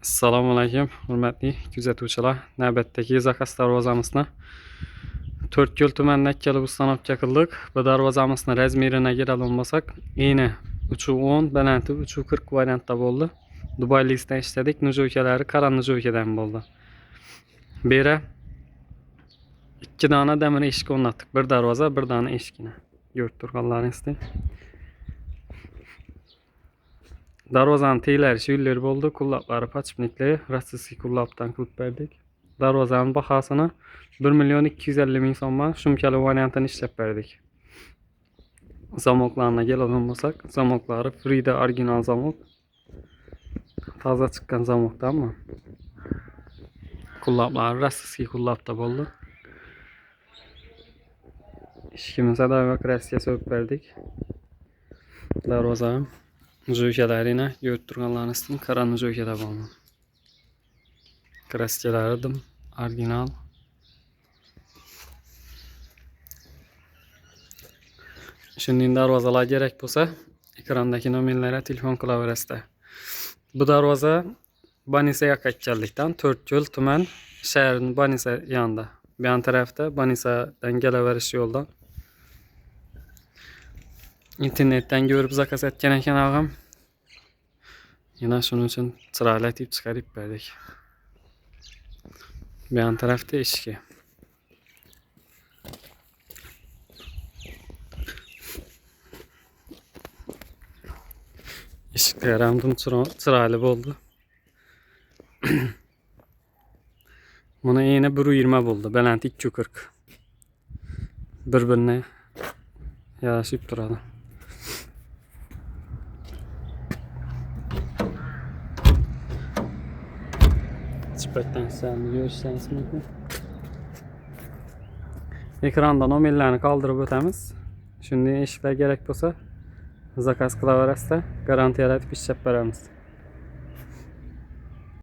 Assalomu alaykum, hurmatli kuzatuvchilar. Navbatdagi zakaz darvozamizni 4 yo'l tumanida ikkala ustanobga qildik. Bu darvozamizni razmeriga kelib olmasak, eni 3.10, balanti 3.40 variantda bo'ldi. Dubai listdan ishladik, nujo'kalari qora nujo'kadan bo'ldi. Bera 2 dona demir eshik o'rnatdik. Bir darvoza, bir dona eshikni. Ko'rib turganlaringizda. Darvozanın teylari yo'llar bo'ldi, qullablari podshipnikli, rossiyskiy qullabdan qilib berdik. Darvozanın bahosini 1.250.000 so'mdan shumkali variantini ishlab berdik. Zamoklarına keladigan bo'lsak, zamoklari Frida original zamok. Toza chiqqan zamokdanmi? Qullablari rossiyskiy qullabda bo'ldi. Ishkimizga doimo kraska so'yib berdik. Darvoza nujo'kalarini ko'rib turganlaringizdan qora nujo'kada bo'ldi. Kraskalari dim original. Shunday darvozalar kerak bo'lsa, ekrandagi nomerlarga telefon qilaverasizlar. Bu darvoza Banisa yaqinlikdan 4 yo'l tuman shaharning Banisa yonida. Bu yon tarafda Banisadan kelaverish yo'ldan. İnternetten görüp zakaz etken ekan ağam. Yine şunun için chiroyli etib chiqarib berdik. Bu yon tarafda eshigi. Eshiklar ham chiroyli bo'ldi. Buni eni 1.20 bo'ldi, balanti 2.40. Bir-birine yarashib turadi. Çıpaktan sen görürseniz mümkün. Ekranda nomerlerini kaldırıp ötemiz. Şimdi eshiklar gerek bo'lsa zakaz qilaverasizlar, garantiyalar etib ishlab beramiz.